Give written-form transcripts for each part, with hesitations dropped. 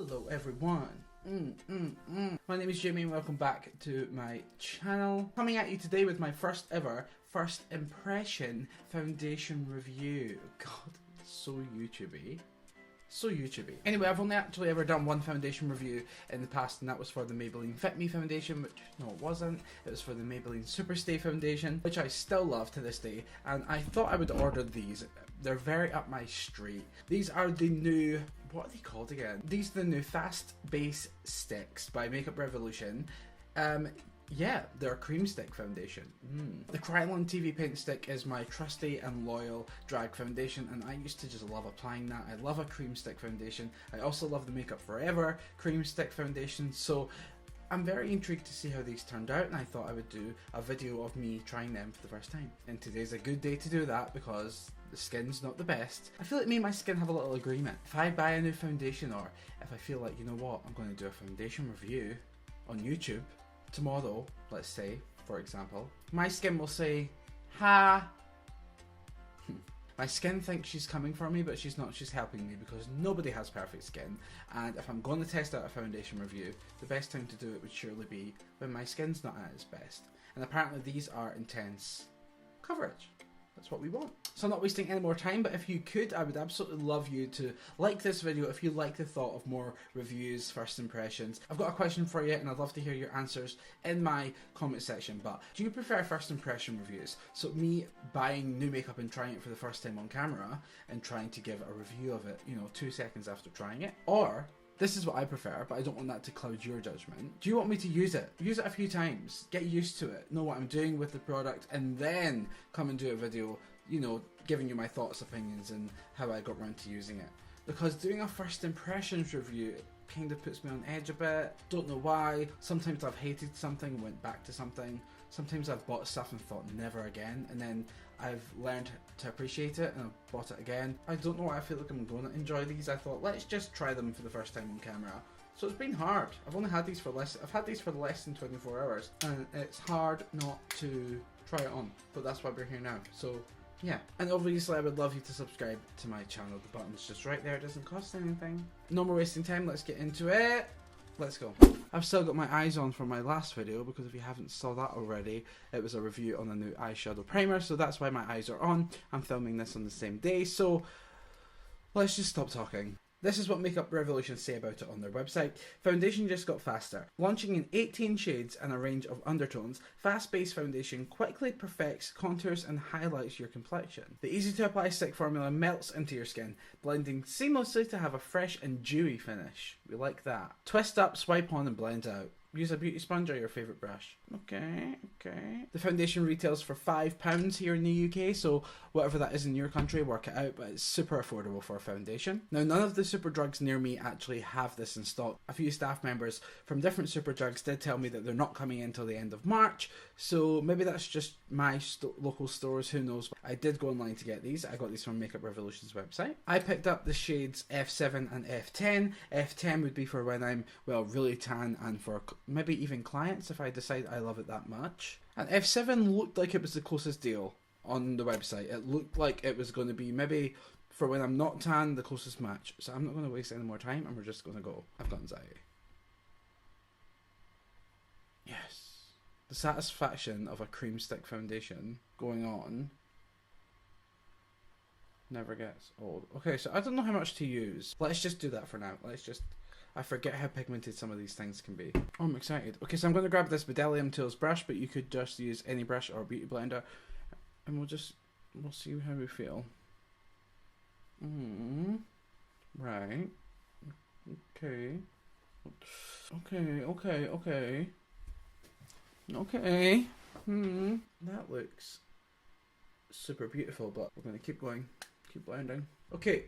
Hello everyone. My name is Jamie and welcome back to my channel. Coming at you today with my first ever first impression foundation review. God, so YouTubey. So YouTubey. Anyway, I've only actually ever done one foundation review in the past, and that was for the Maybelline Fit Me foundation, which, no it wasn't. It was for the Maybelline Superstay foundation, which I still love to this day, and I thought I would order these. They're very up my street. These are the new, what are they called again? These are the new Fast Base Sticks by Makeup Revolution. Yeah, they're a cream stick foundation. The Krylon TV Paint Stick is my trusty and loyal drag foundation, and I used to just love applying that. I love a cream stick foundation. I also love the Makeup Forever cream stick foundation, so I'm very intrigued to see how these turned out, and I thought I would do a video of me trying them for the first time. And today's a good day to do that because the skin's not the best. I feel like me and my skin have a little agreement. If I buy a new foundation, or if I feel like, you know what, I'm going to do a foundation review on YouTube tomorrow, let's say, for example, my skin will say, ha. My skin thinks she's coming for me, but she's not. She's helping me because nobody has perfect skin. And if I'm going to test out a foundation review, the best time to do it would surely be when my skin's not at its best. And apparently these are intense coverage. That's what we want. So I'm not wasting any more time, but if you could, I would absolutely love you to like this video if you like the thought of more reviews, first impressions. I've got a question for you and I'd love to hear your answers in my comment section, but do you prefer first impression reviews? So me buying new makeup and trying it for the first time on camera and trying to give a review of it, you know, 2 seconds after trying it? Or this is what I prefer, but I don't want that to cloud your judgment. Do you want me to use it? Use it a few times, get used to it, know what I'm doing with the product, and then come and do a video, you know, giving you my thoughts, opinions, and how I got around to using it. Because doing a first impressions review, it kind of puts me on edge a bit. Don't know why. Sometimes I've hated something and went back to something. Sometimes I've bought stuff and thought never again, and then I've learned to appreciate it and I've bought it again. I don't know why I feel like I'm going to enjoy these. I thought, let's just try them for the first time on camera. So it's been hard. I've only had these for less than 24 hours, and it's hard not to try it on, but that's why we're here now. So yeah, and obviously I would love you to subscribe to my channel. The button's just right there, it doesn't cost anything. No more wasting time, let's get into it. Let's go. I've still got my eyes on for my last video because if you haven't saw that already, it was a review on a new eyeshadow primer, so that's why my eyes are on. I'm filming this on the same day, so let's just stop talking. This is what Makeup Revolution say about it on their website. Foundation just got faster. Launching in 18 shades and a range of undertones, Fast Base Foundation quickly perfects contours and highlights your complexion. The easy to apply stick formula melts into your skin, blending seamlessly to have a fresh and dewy finish. We like that. Twist up, swipe on and blend out. Use a beauty sponge or your favourite brush. Okay. The foundation retails for £5 here in the UK, so whatever that is in your country, work it out, but it's super affordable for a foundation. Now, none of the Superdrugs near me actually have this in stock. A few staff members from different Superdrugs did tell me that they're not coming in until the end of March, so maybe that's just my local stores, who knows. I did go online to get these. I got these from Makeup Revolution's website. I picked up the shades F7 and F10. F10 would be for when I'm, well, really tan, and for maybe even clients if I decide I love it that much. And F7 looked like it was the closest deal on the website. It looked like it was going to be maybe for when I'm not tan, the closest match. So I'm not going to waste any more time and we're just going to go. I've got anxiety. Yes. The satisfaction of a cream stick foundation going on never gets old. Okay, so I don't know how much to use. Let's just do that for now. I forget how pigmented some of these things can be. Oh, I'm excited. Okay, so I'm going to grab this Bedelium Tools brush, but you could just use any brush or beauty blender. And we'll see how we feel. Right. Okay. That looks super beautiful, but we're going to keep going. Keep blending. Okay.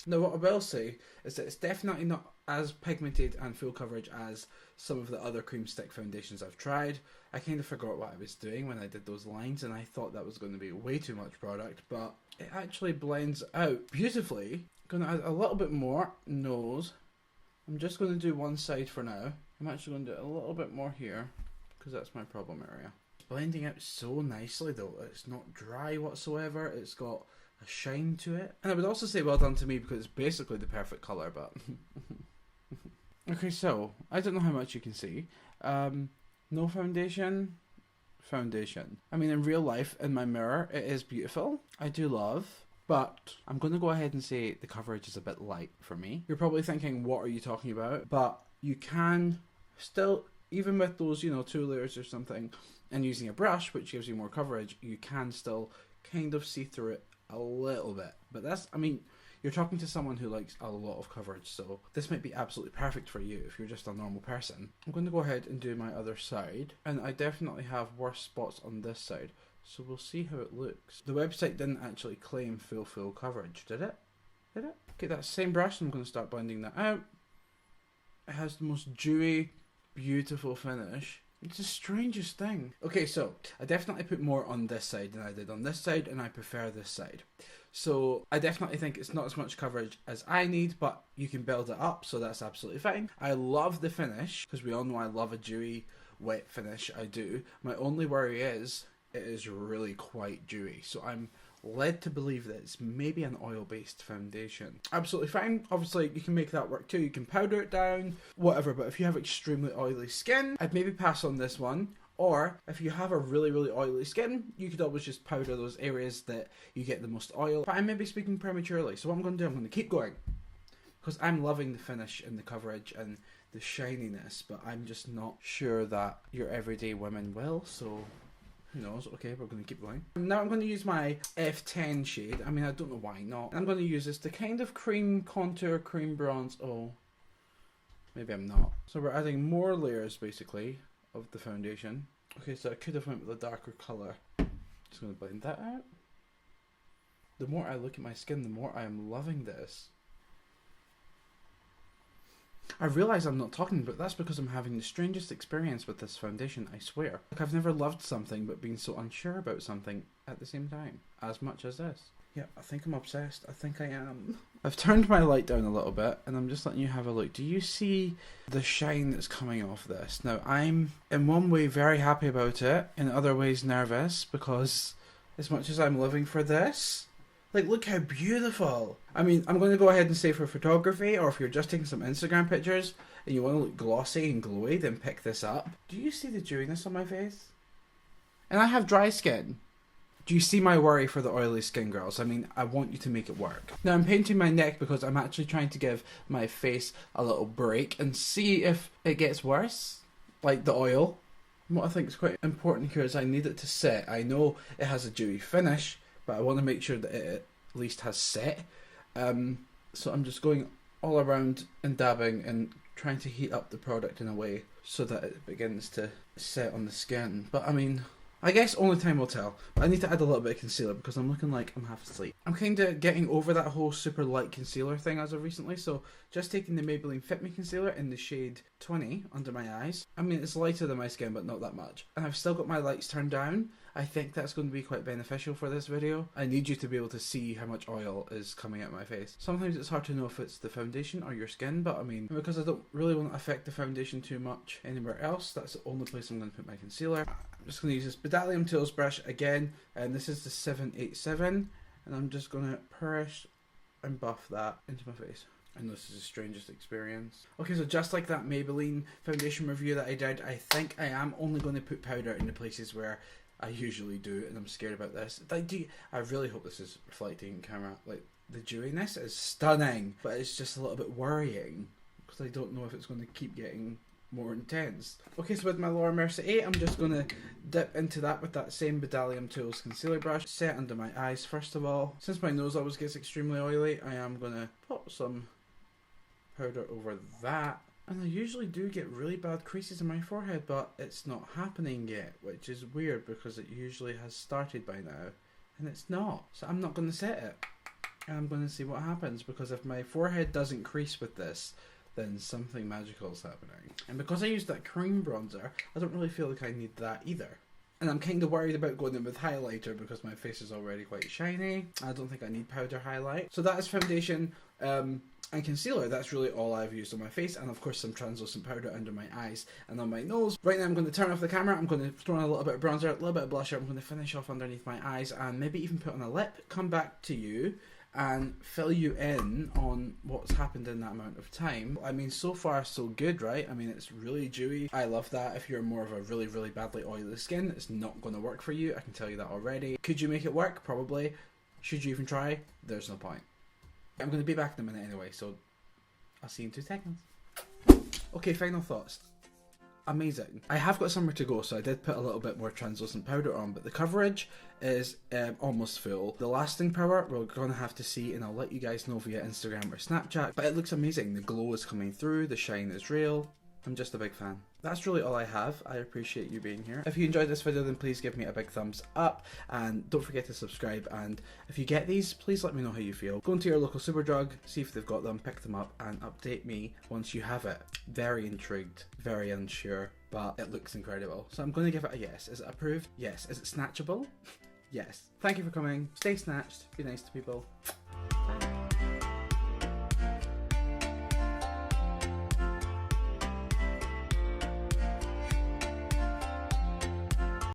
Now what I will say is that it's definitely not as pigmented and full coverage as some of the other cream stick foundations I've tried. I kind of forgot what I was doing when I did those lines, and I thought that was going to be way too much product, but it actually blends out beautifully. I'm going to add a little bit more nose. I'm just going to do one side for now. I'm actually going to do a little bit more here because that's my problem area. It's blending out so nicely though. It's not dry whatsoever. It's got a shine to it. And I would also say well done to me because it's basically the perfect colour, but Okay, so I don't know how much you can see. No foundation. Foundation. I mean, in real life, in my mirror, it is beautiful. I do love. But I'm going to go ahead and say the coverage is a bit light for me. You're probably thinking, what are you talking about? But you can still, even with those, 2 layers or something, and using a brush, which gives you more coverage, you can still kind of see through it a little bit. But that's, I mean, you're talking to someone who likes a lot of coverage, so this might be absolutely perfect for you if you're just a normal person. I'm going to go ahead and do my other side, and I definitely have worse spots on this side, so we'll see how it looks. The website didn't actually claim full coverage, did it? Did it? Okay, that same brush, I'm going to start blending that out. It has the most dewy, beautiful finish. It's the strangest thing. Okay, so I definitely put more on this side than I did on this side, and I prefer this side. So I definitely think it's not as much coverage as I need, but you can build it up, so that's absolutely fine. I love the finish, because we all know I love a dewy, wet finish. I do. My only worry is, it is really quite dewy. So I'm led to believe that it's maybe an oil-based foundation. Absolutely fine. Obviously, you can make that work too. You can powder it down, whatever. But if you have extremely oily skin, I'd maybe pass on this one. Or, if you have a really, really oily skin, you could always just powder those areas that you get the most oil. But I may be speaking prematurely, so what I'm going to do, I'm going to keep going. Because I'm loving the finish and the coverage and the shininess, but I'm just not sure that your everyday women will, so who knows. Okay, we're going to keep going. Now I'm going to use my F10 shade. I mean, I don't know why not. I'm going to use this to kind of cream contour, cream bronze. Oh, maybe I'm not. So we're adding more layers, basically, of the foundation. Okay, so I could have went with a darker colour. Just going to blend that out. The more I look at my skin, the more I am loving this. I realise I'm not talking, but that's because I'm having the strangest experience with this foundation, I swear. Like, I've never loved something but been so unsure about something at the same time, as much as this. Yeah, I think I'm obsessed. I think I am. I've turned my light down a little bit, and I'm just letting you have a look. Do you see the shine that's coming off this? Now, I'm, in one way, very happy about it, in other ways nervous, because as much as I'm living for this, like, look how beautiful. I mean, I'm going to go ahead and say for photography, or if you're just taking some Instagram pictures, and you want to look glossy and glowy, then pick this up. Do you see the dewiness on my face? And I have dry skin. Do you see my worry for the oily skin, girls? I mean, I want you to make it work. Now, I'm painting my neck because I'm actually trying to give my face a little break and see if it gets worse, like the oil. And what I think is quite important here is I need it to set. I know it has a dewy finish, but I want to make sure that it at least has set. So I'm just going all around and dabbing and trying to heat up the product in a way so that it begins to set on the skin. But I mean, I guess only time will tell. But I need to add a little bit of concealer because I'm looking like I'm half asleep. I'm kind of getting over that whole super light concealer thing as of recently, so just taking the Maybelline Fit Me concealer in the shade 20 under my eyes. I mean, it's lighter than my skin, but not that much. And I've still got my lights turned down. I think that's going to be quite beneficial for this video. I need you to be able to see how much oil is coming out my face. Sometimes it's hard to know if it's the foundation or your skin, but I mean, because I don't really want to affect the foundation too much anywhere else, that's the only place I'm going to put my concealer. I'm just going to use this Bedalium Tools brush again, and this is the 787, and I'm just going to push and buff that into my face. And this is the strangest experience. Okay, so just like that Maybelline foundation review that I did, I think I am only going to put powder in the places where I usually do, and I'm scared about this. I really hope this is reflecting in camera. Like, the dewiness is stunning, but it's just a little bit worrying because I don't know if it's going to keep getting more intense. Okay, so with my Laura Mercier 8, I'm just going to dip into that with that same Bedalium Tools concealer brush. Set under my eyes first of all. Since my nose always gets extremely oily, I am going to put some powder over that. And I usually do get really bad creases in my forehead, but it's not happening yet, which is weird because it usually has started by now, and it's not. So I'm not going to set it, and I'm going to see what happens, because if my forehead doesn't crease with this, then something magical is happening. And because I used that cream bronzer, I don't really feel like I need that either. And I'm kind of worried about going in with highlighter because my face is already quite shiny. I don't think I need powder highlight. So that is foundation and concealer. That's really all I've used on my face, and of course some translucent powder under my eyes and on my nose. Right now I'm going to turn off the camera. I'm going to throw on a little bit of bronzer, a little bit of blusher. I'm going to finish off underneath my eyes and maybe even put on a lip. Come back to you and fill you in on what's happened in that amount of time. I mean, so far so good, right? I mean, it's really dewy. I love that. If you're more of a really, really badly oily skin, it's not going to work for you. I can tell you that already. Could you make it work? Probably. Should you even try? There's no point. I'm going to be back in a minute anyway, so I'll see you in 2 seconds. Okay, final thoughts. Amazing. I have got somewhere to go, so I did put a little bit more translucent powder on, but the coverage is almost full. The lasting power we're going to have to see, and I'll let you guys know via Instagram or Snapchat, but it looks amazing. The glow is coming through, the shine is real. I'm just a big fan. That's really all I have. I appreciate you being here. If you enjoyed this video, then please give me a big thumbs up, and don't forget to subscribe. And if you get these, please let me know how you feel. Go into your local Superdrug, see if they've got them, pick them up, and update me once you have it. Very intrigued, very unsure, but it looks incredible. So I'm going to give it a yes. Is it approved? Yes. Is it snatchable? Yes. Thank you for coming. Stay snatched. Be nice to people.